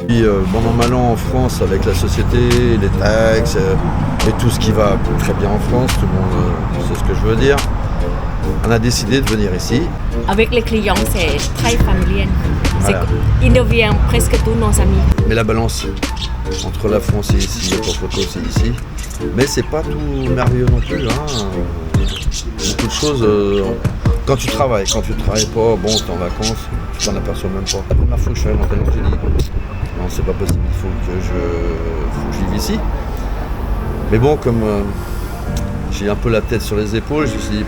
Puis, bon an mal an en France avec la société, les taxes et tout ce qui va très bien en France, tout le monde sait ce que je veux dire. On a décidé de venir ici. Avec les clients, c'est très familial. Voilà. Ils deviennent presque tous nos amis. Mais la balance entre la France et ici, le photo c'est ici. Mais c'est pas tout merveilleux non plus. Beaucoup de choses. Quand tu travailles pas, bon, t'es en vacances, tu t'en aperçois même pas. La première fois que je suis arrivé en Thaïlande, j'ai dit non, c'est pas possible, il faut que je vive ici. Mais bon, comme j'ai un peu la tête sur les épaules, je me suis dit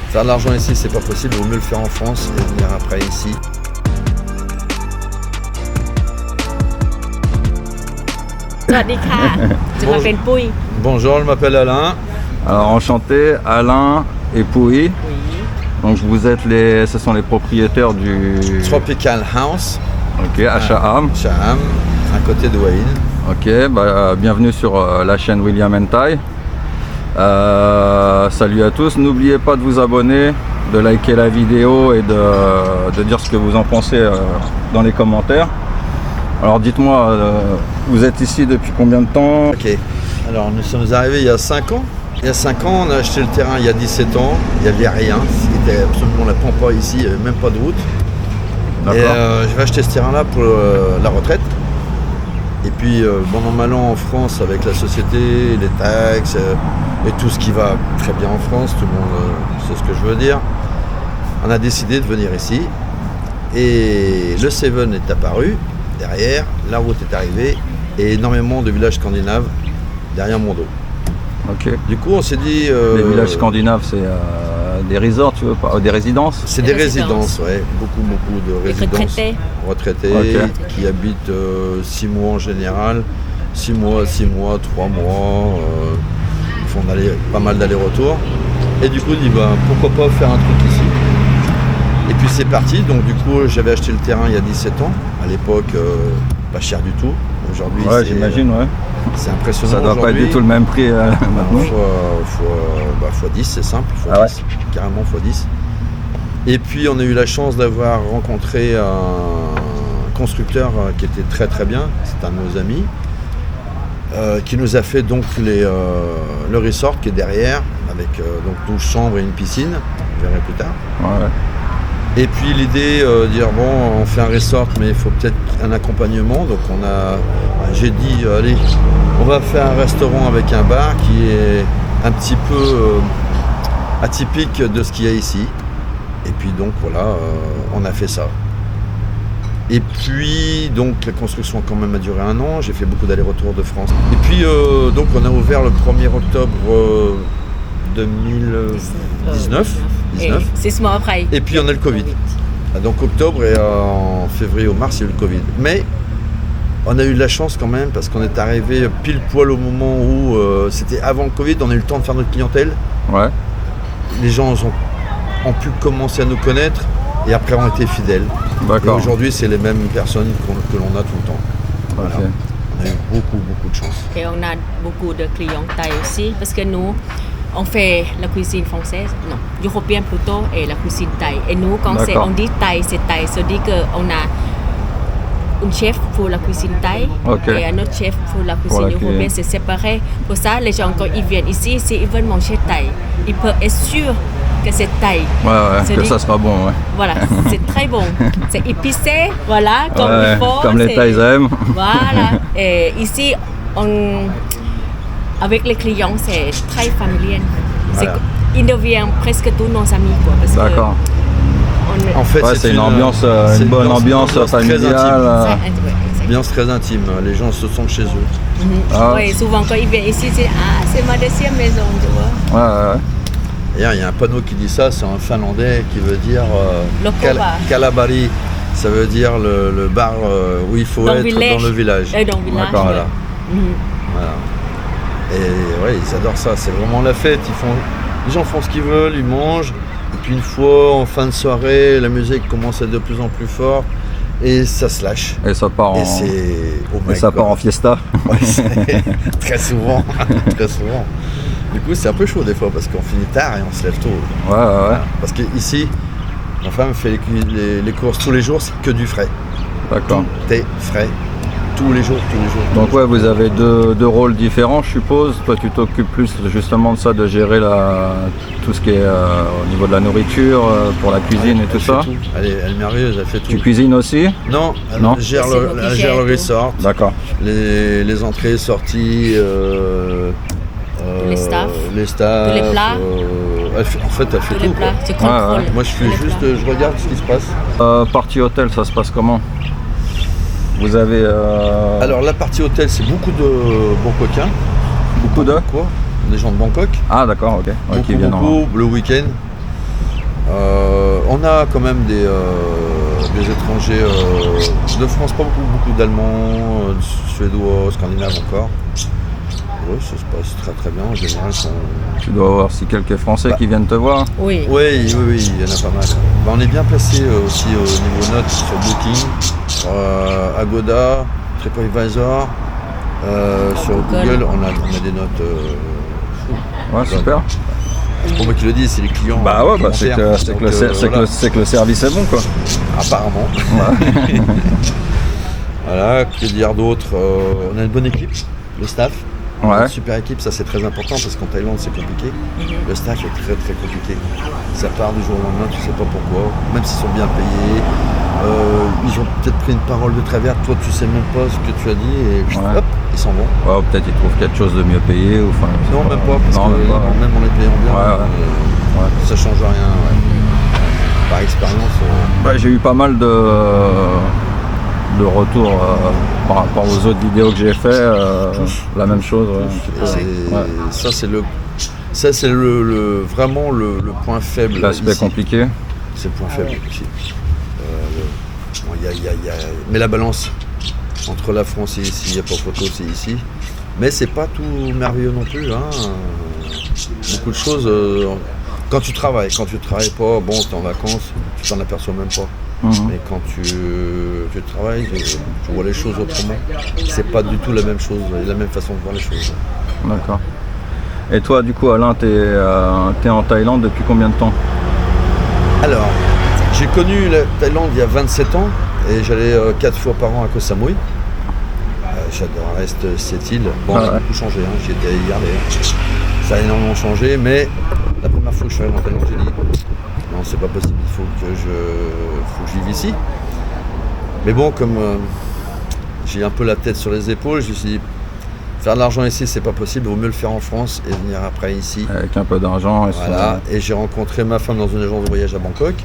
faire de l'argent ici, c'est pas possible, il vaut mieux le faire en France et venir après ici. Bonjour, je m'appelle Alain. Alors enchanté, Alain et Pouy. Donc ce sont les propriétaires du Tropical House. Ok, à Shaham. Shaham, à côté de Wahin. Ok, bienvenue sur la chaîne William & Thai. Salut à tous, n'oubliez pas de vous abonner, de liker la vidéo et de dire ce que vous en pensez dans les commentaires. Alors dites-moi, vous êtes ici depuis combien de temps? Ok, alors nous sommes arrivés il y a 5 ans. Il y a 5 ans, on a acheté le terrain il y a 17 ans, il n'y avait rien, c'était absolument la pampa ici, il n'y avait même pas de route. Et je vais acheter ce terrain-là pour la retraite. Et puis, bon an mal an en France avec la société, les taxes et tout ce qui va très bien en France, tout le monde sait ce que je veux dire. On a décidé de venir ici et le Seven est apparu derrière, la route est arrivée et énormément de villages scandinaves derrière mon dos. Ok. Du coup, on s'est dit... les villages scandinaves, c'est des resorts, tu veux pas, des résidences? C'est des résidences, ouais. Beaucoup de résidences. Retraités okay. Qui habitent 6 mois en général. 6 mois, 3 mois. Ils font pas mal d'allers-retours. Et du coup, on dit, pourquoi pas faire un truc ici. Et puis c'est parti. Donc du coup, j'avais acheté le terrain il y a 17 ans. À l'époque, pas cher du tout. Aujourd'hui, ouais, j'imagine, ouais. C'est impressionnant. Ça doit pas être du tout le même prix maintenant. Fois 10, c'est simple. Fois 10, carrément fois 10. Et puis on a eu la chance d'avoir rencontré un constructeur qui était très très bien. C'est un de nos amis. Qui nous a fait donc le resort qui est derrière, avec donc 12 chambres et une piscine. Je verrai plus tard. Ouais. Et puis l'idée de dire bon, on fait un resort mais il faut peut-être un accompagnement, donc j'ai dit allez, on va faire un restaurant avec un bar qui est un petit peu atypique de ce qu'il y a ici. Et puis donc voilà, on a fait ça. Et puis donc la construction quand même a duré 1 an, j'ai fait beaucoup d'allers-retours de France. Et puis donc on a ouvert le 1er octobre 2019. Et puis on a le Covid. Donc octobre et en février ou mars il y a eu le Covid. Mais on a eu de la chance quand même parce qu'on est arrivé pile poil au moment où c'était avant le Covid, on a eu le temps de faire notre clientèle. Ouais. Les gens ont pu commencer à nous connaître et après ont été fidèles. D'accord. Et aujourd'hui c'est les mêmes personnes que l'on a tout le temps. Voilà. Okay. On a eu beaucoup de chance. Et on a beaucoup de clients thaï aussi parce que nous on fait la cuisine française, non, européenne plutôt, et la cuisine thaï. Et nous, quand on dit thaï, c'est thaï. Ça dit qu'on a un chef pour la cuisine thaï et un autre chef pour la cuisine européenne. C'est séparé. Pour ça, les gens, quand ils viennent ici, ils veulent manger thaï. Ils peuvent être sûrs que c'est thaï. Ouais, que ça sera bon, ouais. Voilà, c'est très bon. C'est épicé, voilà, comme il faut. Comme les Thaïs aiment. Voilà. Et ici, avec les clients, c'est très familial. Voilà. Ils deviennent presque tous nos amis. D'accord. En fait, c'est une bonne ambiance familiale. Ambiance très intime. Les gens se sentent chez eux. Oui, souvent quand ils viennent ici, c'est ma deuxième maison, tu vois. Ouais. D'ailleurs, il y a un panneau qui dit ça, c'est en finlandais qui veut dire Kalabari. Ça veut dire le bar où il faut être dans le village. D'accord, voilà. Voilà. Et ouais, ils adorent ça, c'est vraiment la fête. Les gens font ce qu'ils veulent, ils mangent. Et puis une fois, en fin de soirée, la musique commence à être de plus en plus forte. Et ça se lâche. Et ça part en fiesta. Ouais, très souvent. Du coup, c'est un peu chaud des fois parce qu'on finit tard et on se lève tôt. Ouais. Parce qu'ici, ma femme fait les courses tous les jours, c'est que du frais. D'accord. Tout est frais. tous les jours. Donc ouais, vous avez deux rôles différents, je suppose. Toi, tu t'occupes plus justement de ça, de gérer tout ce qui est au niveau de la nourriture, pour la cuisine et tout ça. Tout. Elle est merveilleuse, elle fait tout. Tu cuisines aussi? Non, elle gère le resort. D'accord. Les entrées, sorties, les staffs, les plats. Elle fait tout. Les plats, tu contrôles. Moi, je regarde ce qui se passe. Partie hôtel, ça se passe comment? Vous avez... Alors la partie hôtel, c'est beaucoup de Bangkokiens. Beaucoup de quoi? Des gens de Bangkok. Ah d'accord, ok. Beaucoup, qui viennent le week-end. On a quand même des étrangers de France, pas beaucoup d'Allemands, Suédois, Scandinaves encore. Oui, ça se passe très très bien en général. Tu dois avoir aussi quelques Français qui viennent te voir. Oui, il y en a pas mal. On est bien placé aussi au niveau notes sur Booking, Agoda, TripAdvisor, sur Google, on a des notes. Ouais, super. C'est pour moi qui le dis, c'est les clients. Bah ouais, c'est que le service est bon quoi. Apparemment. Ouais. Voilà, que dire d'autre, on a une bonne équipe, le staff. Ouais. Une super équipe, ça c'est très important parce qu'en Thaïlande c'est compliqué. Le staff est très très compliqué. Ça part du jour au lendemain, tu sais pas pourquoi, même s'ils sont bien payés. Ils ont peut-être pris une parole de travers, toi tu sais même pas ce que tu as dit et hop, ils s'en vont. Ouais, peut-être ils trouvent quelque chose de mieux payé ou non, même pas, parce que même en les payant bien, ça change rien. Par expérience. J'ai eu pas mal de retours par rapport aux autres vidéos que j'ai fait, la même chose. Ça c'est vraiment le point faible. L'aspect compliqué. C'est le point faible ici. Mais la balance entre la France et ici, il n'y a pas photo, c'est ici. Mais c'est pas tout merveilleux non plus. Beaucoup de choses. Quand tu travailles pas, bon, t'es en vacances, tu t'en aperçois même pas. Mais quand tu travailles, tu vois les choses autrement. C'est pas du tout la même chose, la même façon de voir les choses. D'accord. Et toi, du coup, Alain, t'es en Thaïlande depuis combien de temps? Alors, j'ai connu la Thaïlande il y a 27 ans et j'allais 4 fois par an à Koh Samui. J'adore cette île. Bon, ça a beaucoup changé, j'y étais hier d'ailleurs. Ça a énormément changé, mais la première fois que je suis arrivé en Thaïlande, j'ai dit non, c'est pas possible, il faut que je vive ici. Mais bon, comme j'ai un peu la tête sur les épaules, je me suis dit faire de l'argent ici, c'est pas possible, il vaut mieux le faire en France et venir après ici. Avec un peu d'argent. Voilà, et j'ai rencontré ma femme dans une agence de voyage à Bangkok.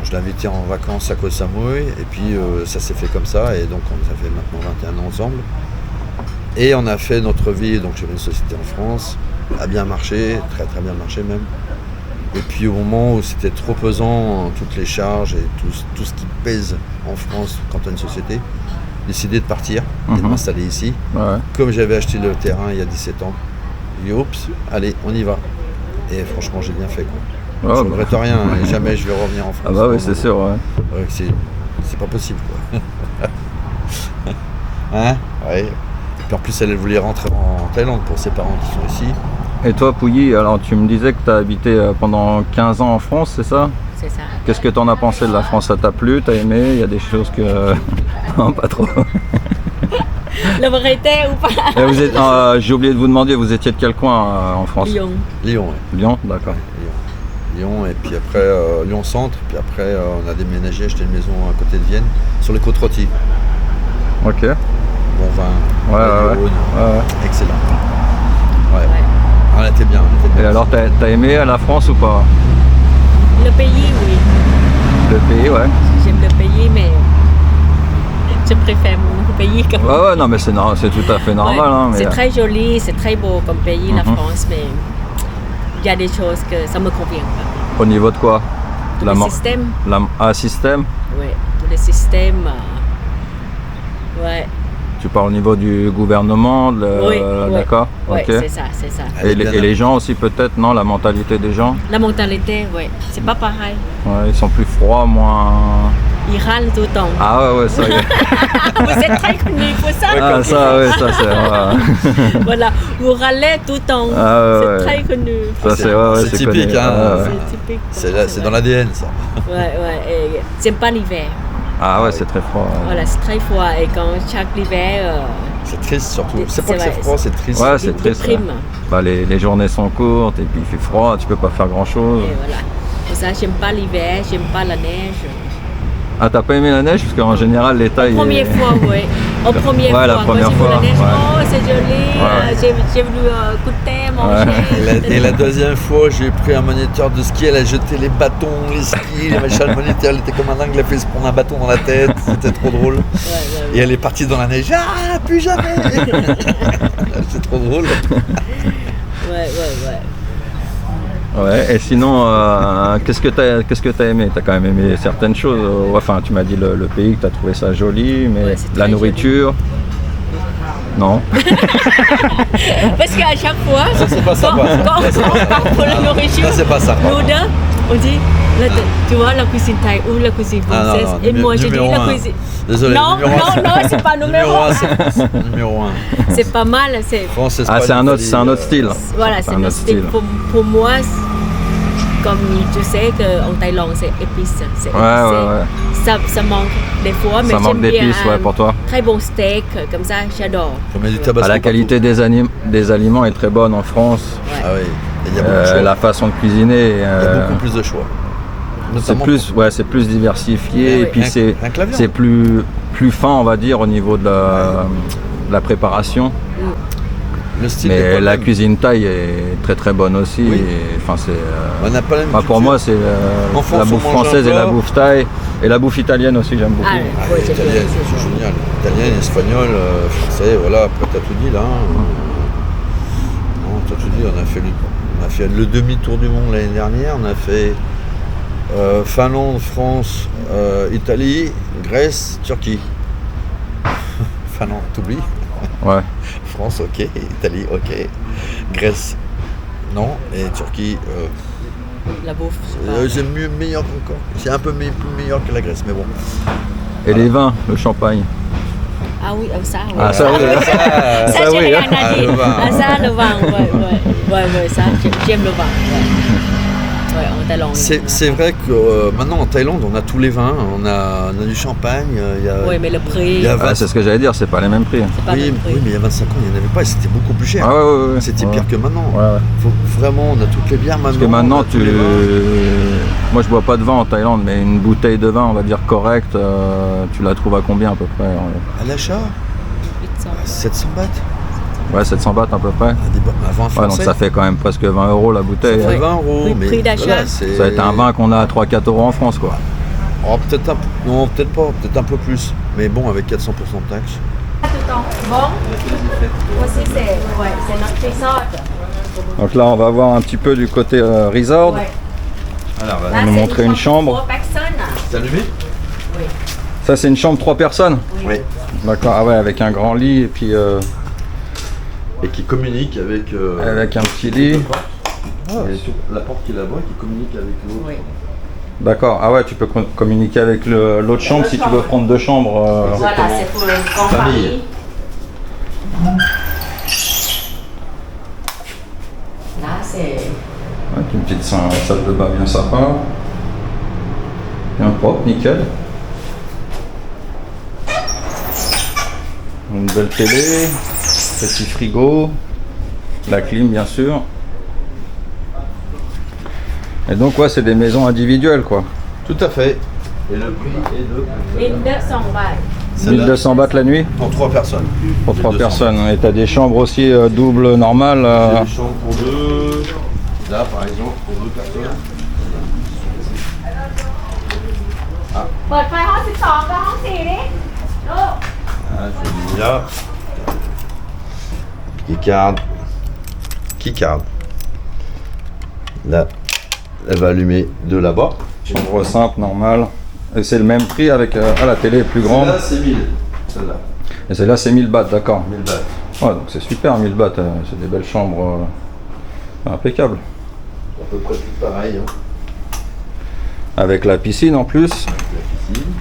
Je l'ai invitée en vacances à Koh Samui et puis ça s'est fait comme ça et donc ça fait maintenant 21 ans ensemble. Et on a fait notre vie, donc j'avais une société en France, a bien marché, très très bien marché même. Et puis au moment où c'était trop pesant, toutes les charges et tout ce qui pèse en France quand tu as une société, j'ai décidé de partir et de m'installer ici. Ouais. Comme j'avais acheté le terrain il y a 17 ans, j'ai dit oups, allez, on y va. Et franchement, j'ai bien fait quoi. Je ne regrette rien, et jamais je vais revenir en France. Ah bah oui, c'est sûr, c'est pas possible quoi. Ouais. Et puis en plus, elle voulait rentrer en Thaïlande pour ses parents qui sont ici. Et toi, Pouilly, alors tu me disais que tu as habité pendant 15 ans en France, c'est ça? C'est ça. Qu'est-ce que tu en as pensé de la France? Ça t'a plu? T'as aimé? Il y a des choses que... non, pas trop. La vérité ou pas? J'ai oublié de vous demander, vous étiez de quel coin en France? Lyon. Lyon, oui. Lyon, d'accord. Lyon, et puis après Lyon Centre, puis après on a déménagé, acheté une maison à côté de Vienne, sur les côtes rôties. Ok. Bon vin, ouais. Excellent. Ouais. On était bien. Et alors, t'as aimé la France ou pas? Le pays, oui. Le pays, ouais. J'aime le pays, mais je préfère mon pays quand même. Ouais, non, mais c'est tout à fait normal. Hein, mais... C'est très joli, c'est très beau comme pays, la France, mais il y a des choses que ça me convient pas. Au niveau de quoi? Le système. Système? Oui, le système. Ouais. Tu parles au niveau du gouvernement, d'accord? Oui, okay. c'est ça. Et les gens aussi peut-être, non? La mentalité des gens? La mentalité, oui. C'est pas pareil. Ouais, ils sont plus froids, moins... Ils râlent tout le temps. Ah ouais, ça y est. Vous êtes très connu pour ça. Ah ça, ouais, ça c'est... Ouais. Voilà, vous râlez tout le temps. C'est très connu. Ça, c'est typique, C'est typique. C'est dans l'ADN, ça. Ouais. Et j'aime pas l'hiver. Ah ouais, c'est très froid. Ouais. Voilà, c'est très froid. Et quand chaque hiver, C'est triste surtout. C'est pas que vrai, c'est froid, c'est triste. Ouais, c'est triste. Ouais. déprime. Bah, les journées sont courtes et puis il fait froid, tu peux pas faire grand chose. Et voilà. Pour ça, j'aime pas l'hiver, j'aime pas la neige. Ah, t'as pas aimé la neige? Parce qu'en général, l'état il Première fois, oui. En première Ouais, fois, la quand première j'ai vu fois, la neige, ouais. oh, c'est joli, Ouais. j'ai voulu goûter, manger. Et la deuxième fois, j'ai pris un moniteur de ski, elle a jeté les bâtons, les skis, les machins. Le moniteur, il était comme un dingue, il a fait se prendre un bâton dans la tête, c'était trop drôle. Ouais. Et elle est partie dans la neige, ah, plus jamais. C'est trop drôle. Ouais. Ouais, et sinon, qu'est-ce que t'as aimé? T'as quand même aimé certaines choses. Enfin, tu m'as dit le pays, que t'as trouvé ça joli, mais Ouais, c'est la très nourriture, non. Parce qu'à chaque fois, c'est pas sympa, ça. quand on part pour la nourriture, Ça, c'est pas sympa. nous deux, on dit, tu vois, la cuisine thaï ou la cuisine française. non, Et moi, je dis numéro la un. cuisine. Désolé, Non, numéro un, non, c'est pas numéro un. Numéro 1. C'est pas mal, c'est. France, Ah, c'est un autre style. Voilà, c'est notre style. Pour moi, comme tu sais qu'en Thaïlande, c'est épice. C'est Ouais. Ça manque des fois, mais Ça manque j'aime bien d'épices, ouais, pour toi. très bon steak, comme ça, j'adore. Faut mettre du tabasco La qualité des aliments est très bonne en France. partout. Ah oui, et il y a beaucoup de choix. La façon de cuisiner, Il y a beaucoup plus de choix. c'est plus diversifié Ouais, et puis rien que la viande. c'est plus fin, on va dire, au niveau de la préparation. Le style est pas Mais le la même. cuisine thaï est très très bonne aussi. Oui. Et, enfin, c'est, On n'a pas la même pour culture. moi, c'est En France, la on bouffe mange française un et la plat. bouffe thaï. Et la bouffe italienne aussi, j'aime beaucoup. Ah, Ah, ouais, j'aime bien italienne, aussi. c'est génial. Italienne, espagnol, français, voilà, après t'as tout dit là. Non, t'as tout dit, on a fait le demi-tour du monde l'année dernière, on a fait Finlande, France, Italie, Grèce, Turquie. Finlande, t'oublies. Ouais. France, ok, Italie, ok, Grèce, non, et Turquie, La bouffe, c'est c'est meilleur qu'encore. C'est un peu plus meilleur que la Grèce, mais bon. Et les vins, le champagne. Ah oui, ça, oui. Ah, ça, oui. Ça, ça, j'ai oui, rien hein. à dire. le vin. Ah, ça, le vin, ouais, ça, j'aime le vin. Ouais, en Thaïlande. C'est vrai que maintenant en Thaïlande, on a tous les vins, on a du champagne, il y a... Oui, mais le prix, il y a Ah, c'est ce que j'allais dire, c'est pas les mêmes prix. c'est pas oui, le prix. oui, mais il y a 25 ans, il n'y en avait pas et c'était beaucoup plus cher. Ah ouais. C'était Ouais. pire que maintenant. Ouais. Vraiment, on a toutes les bières maintenant. Parce que maintenant, on a tous les vins. moi je bois pas de vin en Thaïlande, mais une bouteille de vin, on va dire correcte, tu la trouves à combien à peu près? À l'achat, 800. 700 bahts. Ouais, 700 bahts à peu près. Un vin Ouais, français. donc ça fait quand même presque 20 € la bouteille. Ça fait Ouais. 20 euros. Prix- mais prix d'achat. voilà, c'est- Ça va être un vin qu'on a à 3-4 € en France, quoi. Oh, peut-être non, peut-être pas, peut-être un peu plus. Mais bon, avec 400% de taxes. Tout le temps. Bon, aussi c'est notre resort. Donc là, on va voir un petit peu du côté resort. Ouais. Alors, va nous montrer une chambre. Pour 3 personnes. c'est allumé? Oui. Ça, c'est une chambre 3 personnes. Oui. D'accord, ah ouais, avec un grand lit et puis Et qui communique avec... avec un petit lit. la porte qui est là-bas, qui communique avec l'autre. Oui. D'accord, ah ouais, tu peux communiquer avec l'autre chambre si tu veux prendre 2 chambres. Voilà, c'est pour une grande Famille. famille. Là, c'est. Avec une petite salle de bain bien sympa. Bien propre, nickel. Une belle télé, petit frigo, la clim bien sûr. Et donc ouais, c'est des maisons individuelles quoi. Tout à fait. Et le prix est de... 1200 bahts. 1200 bahts la nuit Pour 3 personnes. pour 3 1200. personnes. Et t'as des chambres aussi doubles normales. J'ai des chambres pour 2. Là, par exemple, pour 2 personnes. เปิดไฟห้อง12กับห้อง4ดิลูก Ah, je dis là. Keycard. Là, elle va allumer de là-bas. Chambre simple, normale. Et c'est le même prix avec la télé est plus grande. Là, c'est 1000. Celle-là. Et celle-là c'est 1000 bahts, d'accord. 1000 bahts. Ouais, donc c'est super 1000 bahts. C'est des belles chambres impeccables. À peu près tout pareil. Hein. Avec la piscine en plus. La piscine.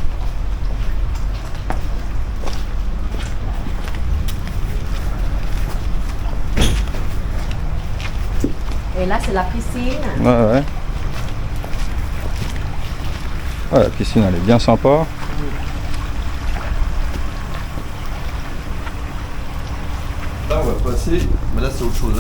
Et là, c'est la piscine. Ouais. Ouais, la piscine elle est bien sympa. là, on va passer. Mais là, c'est autre chose.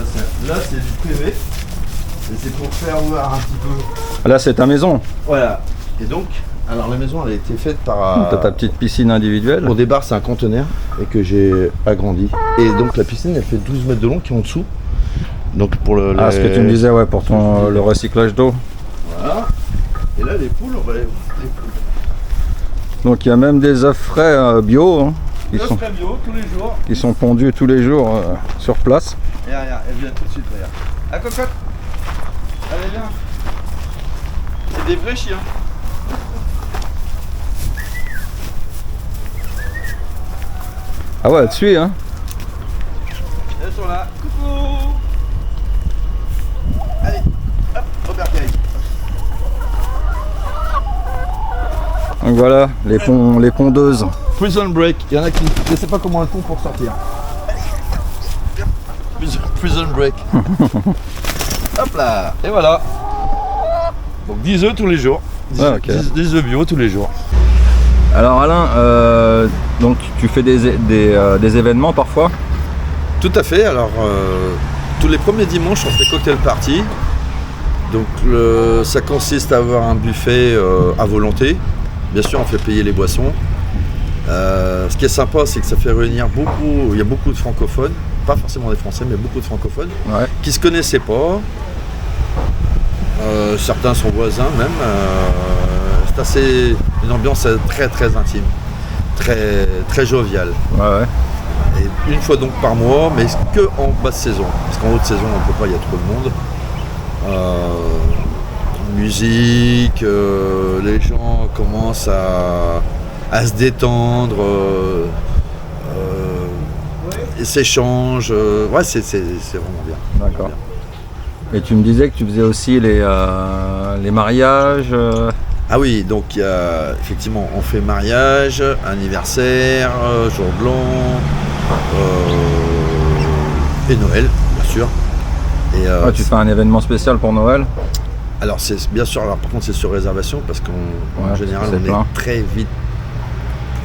Là, c'est du privé. Et c'est pour faire voir un petit peu. Là, c'est ta maison. Voilà. Et donc, alors la maison, elle a été faite par. T'as ta petite piscine individuelle. Au départ, c'est un conteneur et que j'ai agrandi. Et donc, la piscine, elle fait 12 mètres de long qui est en dessous. Donc, pour le. Ah, ce que tu me disais, ouais, pour le recyclage d'eau. Voilà. Et là, les poules, on va les poules. Donc, il y a même des œufs frais bio. Hein, Bio tous les jours. qui sont pondus tous les jours sur place. Et regarde, elle vient tout de suite, regarde. Ah, cocotte. Allez, viens. C'est des vrais chiens. Ah ouais, elle te suit, hein. Elles sont là. Coucou. Allez, hop, Robert Caille. Donc voilà, les pondeuses. Prison break, il y en a qui ne savent pas comment elles font pour sortir. Prison break. Hop là, et voilà. Donc 10 œufs tous les jours. 10 œufs bio tous les jours. Alors Alain, donc tu fais des événements parfois? Tout à fait, alors tous les premiers dimanches on fait cocktail party. Donc ça consiste à avoir un buffet à volonté. Bien sûr on fait payer les boissons. Ce qui est sympa c'est que ça fait réunir beaucoup, il y a beaucoup de francophones, pas forcément des français mais beaucoup de francophones, qui se connaissaient pas. Certains sont voisins même. C'est assez une ambiance très très intime, très très joviale. Et une fois donc par mois, mais que en basse saison, parce qu'en haute saison on peut pas, il y a trop de monde. Musique, les gens commencent à se détendre, et s'échangent. Ouais, c'est vraiment bien. D'accord. Et tu me disais que tu faisais aussi les mariages. Ah oui, donc effectivement, on fait mariage, anniversaire, jour de l'an, et Noël, bien sûr. Et, tu fais un événement spécial pour Noël? Alors c'est bien sûr, alors par contre c'est sur réservation parce qu'en général on est très vite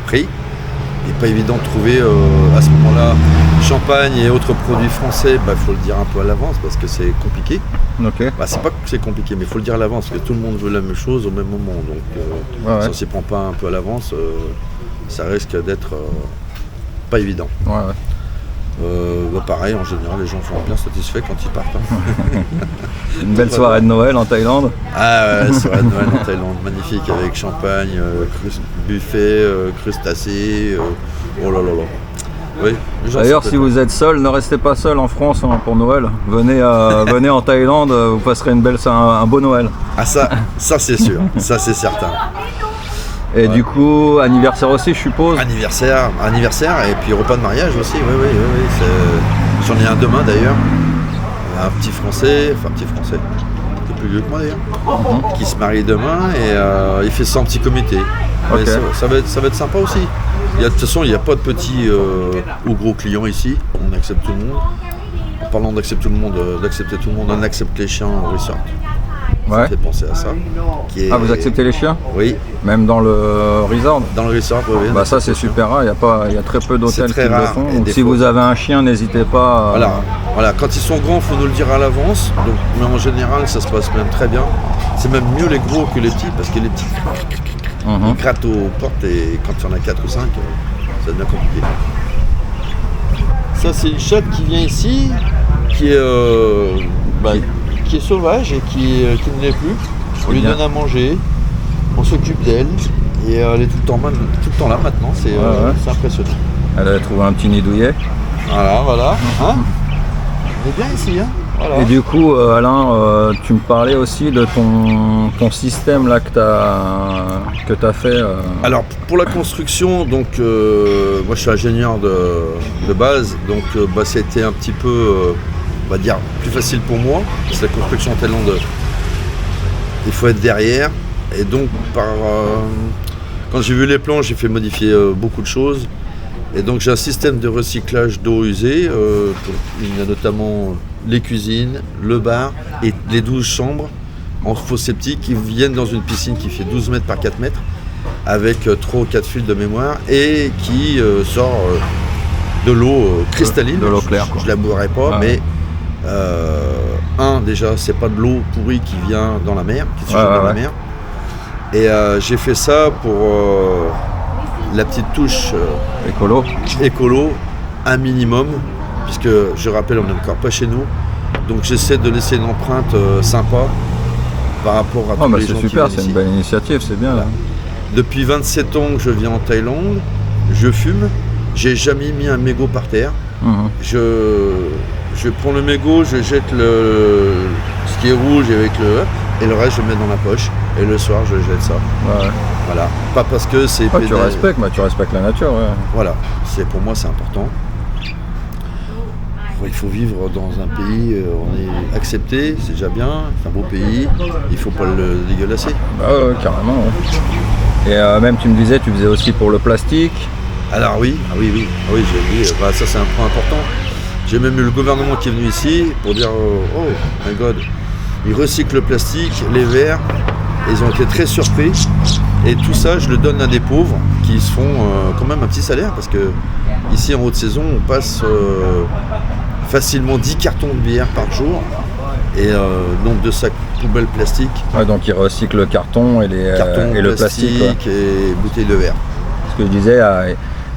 pris. Il n'est pas évident de trouver à ce moment-là champagne et autres produits français, il faut le dire un peu à l'avance parce que c'est compliqué. C'est pas que c'est compliqué, mais il faut le dire à l'avance parce que tout le monde veut la même chose au même moment. Donc si on s'y prend pas un peu à l'avance, ça risque d'être pas évident. Pareil, en général, les gens sont bien satisfaits quand ils partent. Une belle soirée de Noël en Thaïlande. Ah ouais, soirée de Noël en Thaïlande, magnifique, avec champagne, buffet, crustacés, oh là là là. Oui, d'ailleurs, si vous êtes seul, ne restez pas seul en France pour Noël. Venez en Thaïlande, vous passerez un beau Noël. Ah ça c'est sûr, ça c'est certain. Et du coup, anniversaire aussi, je suppose. Anniversaire, et puis repas de mariage aussi, oui. J'en ai un demain d'ailleurs. Un petit français, qui est plus vieux que moi d'ailleurs, qui se marie demain et il fait ça en petit comité. Ça va être sympa aussi. De toute façon, il n'y a pas de petits ou gros clients ici, on accepte tout le monde. En parlant d'accepter tout le monde, on accepte les chiens au resort. Ça fait penser à ça. Vous acceptez les chiens? Oui. Même dans le resort? Dans le resort, oui. Ça c'est super rare, il y a très peu d'hôtels qui le font. Donc si vous avez un chien, n'hésitez pas. Voilà, quand ils sont grands, il faut nous le dire à l'avance. Mais en général, ça se passe même très bien. C'est même mieux les gros que les petits, parce que les petits ils grattent aux portes et quand il y en a 4 ou 5, ça devient compliqué. Ça c'est une chatte qui vient ici, qui est sauvage et qui ne l'est plus. On lui donne à manger, on s'occupe d'elle et elle est tout le temps là maintenant, c'est impressionnant. Elle a trouvé un petit nid douillet. Voilà. Hein, on est bien ici. Hein, voilà. Et du coup, Alain, tu me parlais aussi de ton système là que tu as fait. Alors pour la construction, donc moi je suis ingénieur de base, donc c'était un petit peu on va dire plus facile pour moi, parce que la construction en Thaïlande, il faut être derrière. Et donc quand j'ai vu les plans, j'ai fait modifier beaucoup de choses. Et donc j'ai un système de recyclage d'eau usée. Il y a notamment les cuisines, le bar et les 12 chambres en fosse septique qui viennent dans une piscine qui fait 12 mètres par 4 mètres avec 3 ou 4 fils de mémoire et qui sort de l'eau cristalline. De l'eau claire, quoi. Je la boirai pas, mais déjà, c'est pas de l'eau pourrie qui vient dans la mer, qui se jette dans la mer. Et j'ai fait ça pour la petite touche écolo, un minimum, puisque je rappelle, on n'est encore pas chez nous. Donc j'essaie de laisser une empreinte sympa par rapport à tous les gens qui viennent ici. C'est super, c'est une belle initiative, c'est bien. Là. Depuis 27 ans que je vis en Thaïlande, je fume, j'ai jamais mis un mégot par terre. Je prends le mégot, je jette ce qui est rouge et le reste je mets dans la poche. Et le soir je jette ça. Voilà. Pas parce que c'est... tu respectes la nature. Voilà, pour moi c'est important. Il faut vivre dans un pays, on est accepté, c'est déjà bien, c'est un beau pays, il faut pas le dégueulasser. Carrément. Et même tu me disais, tu faisais aussi pour le plastique. Alors oui, j'ai dit, ça c'est un point important. J'ai même eu le gouvernement qui est venu ici pour dire, oh my god, ils recyclent le plastique, les verres, et ils ont été très surpris. Et tout ça, je le donne à des pauvres qui se font quand même un petit salaire, parce que ici en haute saison, on passe facilement 10 cartons de bière par jour et nombre de sacs poubelles plastiques. Donc ils recyclent le carton et le plastique et bouteilles de verre. Ce que je disais,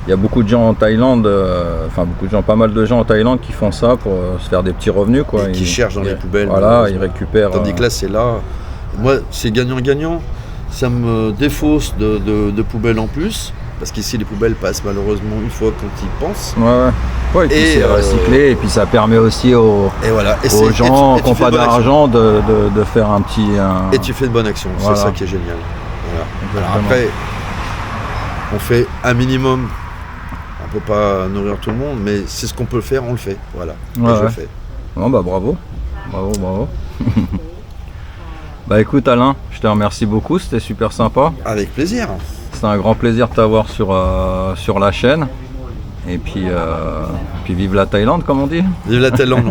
il y a beaucoup de gens en Thaïlande, pas mal de gens en Thaïlande qui font ça pour se faire des petits revenus. Et qui cherchent dans les poubelles. Voilà, ils récupèrent. Tandis que là, c'est là. Moi, c'est gagnant-gagnant. Ça me défausse de poubelles en plus. Parce qu'ici, les poubelles passent malheureusement une fois quand ils pensent. Et puis c'est recyclé, et puis ça permet aussi aux gens qui n'ont pas d'argent de faire un petit... Et tu fais de bonne action, c'est ça qui est génial. Voilà. Après, on fait un minimum. On ne peut pas nourrir tout le monde, mais c'est ce qu'on peut faire, on le fait. Voilà, je le fais. Bravo. Écoute Alain, je te remercie beaucoup, c'était super sympa. Avec plaisir. C'est un grand plaisir de t'avoir sur la chaîne. Et puis vive la Thaïlande, comme on dit. Vive la Thaïlande,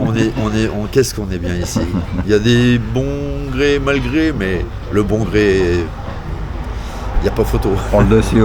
qu'est-ce qu'on est bien ici. Il y a des bons grés, mal grés, mais le bon gré, il n'y a pas photo. Prends le dessus,